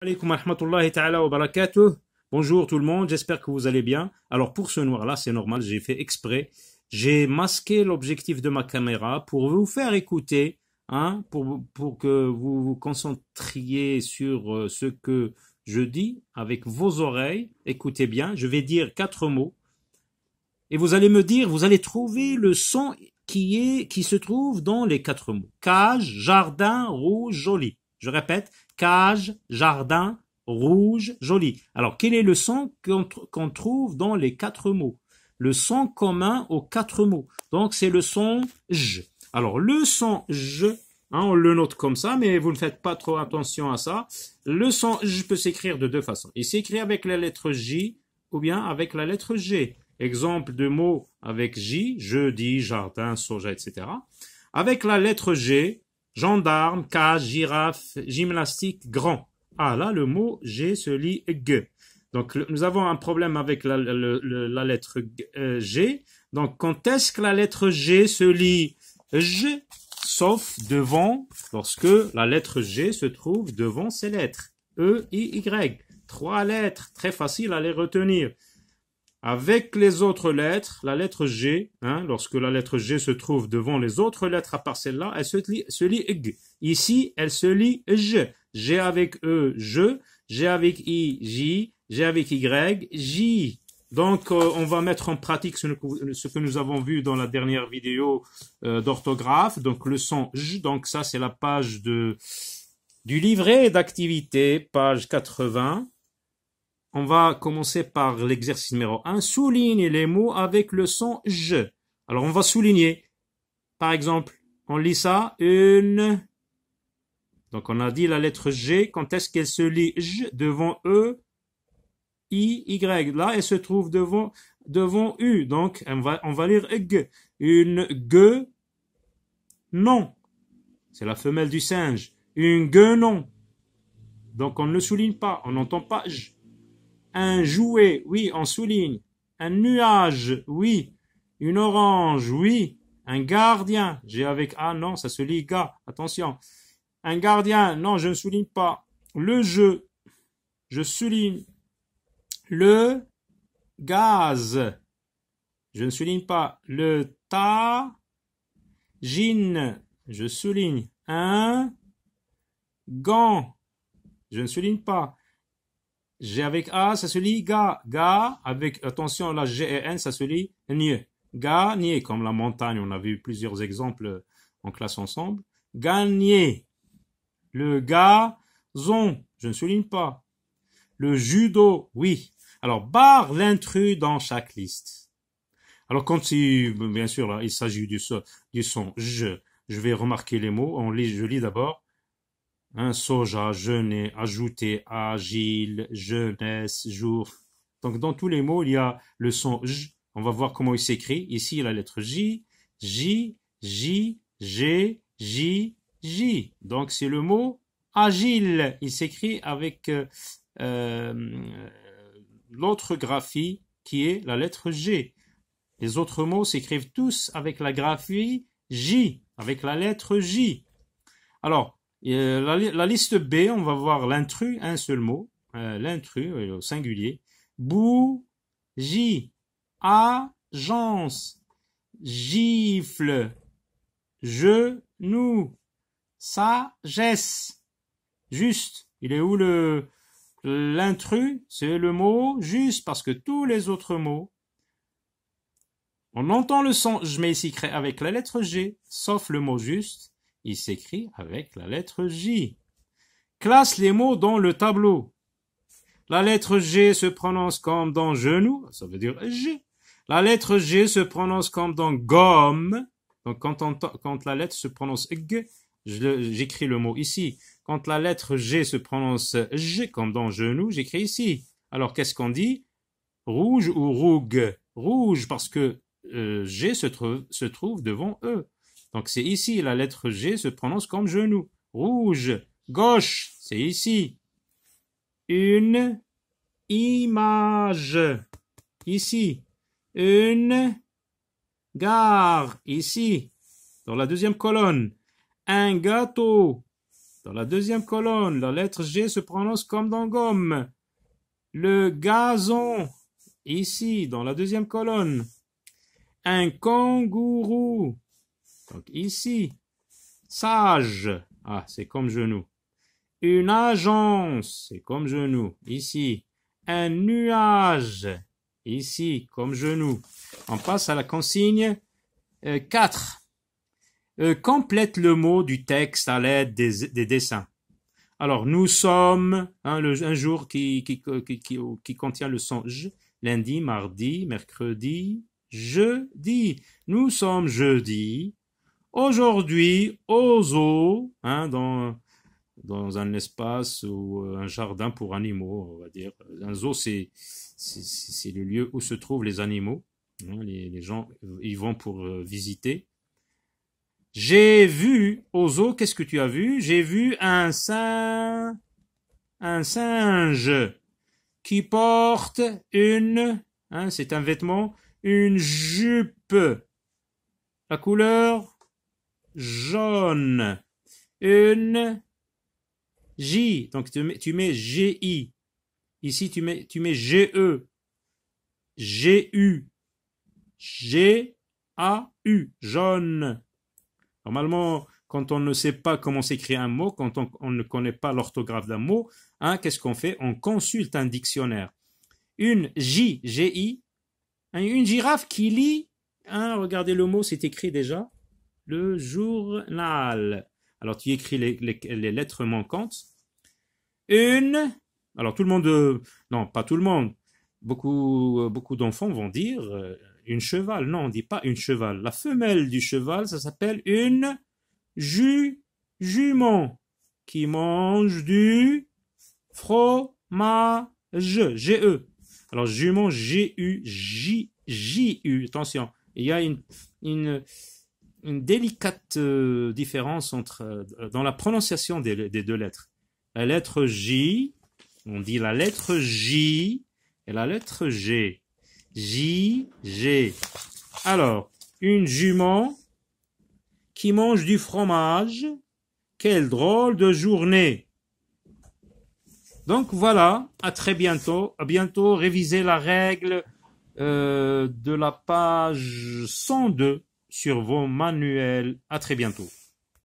Alaykoum wa rahmatullahi ta'ala wa barakatuh. Bonjour tout le monde, j'espère que vous allez bien. Alors pour ce noir-là, c'est normal, j'ai fait exprès. J'ai masqué l'objectif de ma caméra pour vous faire écouter, pour que vous vous concentriez sur ce que je dis avec vos oreilles. Écoutez bien, je vais dire 4 mots. Et vous allez me dire, vous allez trouver le son qui se trouve dans les 4 mots. Cage, jardin, rouge, joli. Je répète, cage, jardin, rouge, joli. Alors, quel est le son qu'on trouve dans les 4 mots? Le son commun aux 4 mots. Donc, c'est le son j. Alors, le son j, on le note comme ça, mais vous ne faites pas trop attention à ça. Le son j peut s'écrire de 2 façons. Il s'écrit avec la lettre J ou bien avec la lettre G. Exemple de mots avec J, jeudi, jardin, soja, etc. Avec la lettre G, gendarme, cage, girafe, gymnastique, grand. Ah là, le mot G se lit G. Donc nous avons un problème avec la lettre G. Donc quand est-ce que la lettre G se lit J, sauf devant, lorsque la lettre G se trouve devant ces lettres. E, I, Y. 3 lettres, très facile à les retenir. Avec les autres lettres, la lettre G, lorsque la lettre G se trouve devant les autres lettres à part celle-là, elle se lit G. Ici, elle se lit J. G avec E, je. G avec I, J. G avec Y, J. Donc, on va mettre en pratique ce que nous avons vu dans la dernière vidéo d'orthographe. Donc, le son J. Donc, ça, c'est la page du livret d'activité, page 80. On va commencer par l'exercice numéro 1. Souligne les mots avec le son J. Alors, on va souligner. Par exemple, on lit ça. Une. Donc, on a dit la lettre G. Quand est-ce qu'elle se lit J devant E, I, Y. Là, elle se trouve devant U. Donc, on va lire G. Une G. Non. C'est la femelle du singe. Une guenon. Donc, on ne souligne pas. On n'entend pas J. Un jouet, oui, on souligne. Un nuage, oui. Une orange, oui. Un gardien, j'ai avec A, non, ça se lit ga, attention. Un gardien, non, je ne souligne pas. Le jeu, je souligne. Le gaz, je ne souligne pas. Le tagine, je souligne. Un gant, je ne souligne pas. G avec A, ça se lit ga. Ga, avec, attention, la G et N, ça se lit nie. Ga, nie, comme la montagne, on a vu plusieurs exemples en classe ensemble. Gagner. Le gazon, je ne souligne pas. Le judo, oui. Alors, barre l'intrus dans chaque liste. Alors, bien sûr, là, il s'agit du son je vais remarquer les mots. Je lis d'abord. Soja, jeûner, ajouter, agile, jeunesse, jour. Donc, dans tous les mots, il y a le son J. On va voir comment il s'écrit. Ici, la lettre J, J, J, G, J, J. Donc, c'est le mot agile. Il s'écrit avec l'autre graphie qui est la lettre G. Les autres mots s'écrivent tous avec la graphie J, avec la lettre J. Alors, la liste B, on va voir l'intrus, un seul mot, l'intrus au singulier. Bougie, agence, gifle, genou, sagesse. Juste, il est où l'intrus? C'est le mot juste, parce que tous les autres mots, on entend le son, je mets ici avec la lettre G, sauf le mot juste. Il s'écrit avec la lettre J. Classe les mots dans le tableau. La lettre G se prononce comme dans genou, ça veut dire G. La lettre G se prononce comme dans gomme. Donc quand la lettre se prononce G, j'écris le mot ici. Quand la lettre G se prononce G comme dans genou, j'écris ici. Alors qu'est-ce qu'on dit? Rouge ou rouge? Rouge parce que G se trouve devant E. Donc c'est ici, la lettre G se prononce comme genou. Rouge, gauche, c'est ici. Une image, ici. Une gare, ici. Dans la deuxième colonne. Un gâteau, Dans la deuxième colonne, la lettre G se prononce comme dans gomme. Le gazon, ici, dans la deuxième colonne. Un kangourou, donc ici. Sage, ah, c'est comme genou. Une agence, c'est comme genou, ici. Un nuage, ici, comme genou. On passe à la consigne 4. Complète le mot du texte à l'aide des dessins. Alors, nous sommes, un jour qui contient le son j, lundi, mardi, mercredi, jeudi. Nous sommes jeudi. Aujourd'hui, au zoo, dans un espace ou un jardin pour animaux, on va dire. Un zoo, c'est le lieu où se trouvent les animaux. Les gens y vont pour visiter. J'ai vu au zoo, qu'est-ce que tu as vu? J'ai vu un singe qui porte c'est un vêtement, une jupe. La couleur jaune. Une J, donc tu mets GI. Ici, tu mets GE. GU. GAU. Jaune. Normalement, quand on ne sait pas comment s'écrit un mot, quand on ne connaît pas l'orthographe d'un mot, qu'est-ce qu'on fait? On consulte un dictionnaire. Une GI, une girafe qui lit, regardez le mot, c'est écrit déjà, le journal. Alors tu écris les lettres manquantes. Alors tout le monde, non, pas tout le monde, beaucoup d'enfants vont dire une cheval. Non, on dit pas une cheval. La femelle du cheval, ça s'appelle une jument qui mange du fromage. G-E. Alors jument, G-U-J-U. Attention, il y a une délicate différence dans la prononciation des deux lettres. La lettre J, on dit la lettre J et la lettre G. J, G. Alors, une jument qui mange du fromage. Quelle drôle de journée. Donc voilà, à très bientôt. À bientôt, révisez la règle de la page 102 sur vos manuels. À très bientôt.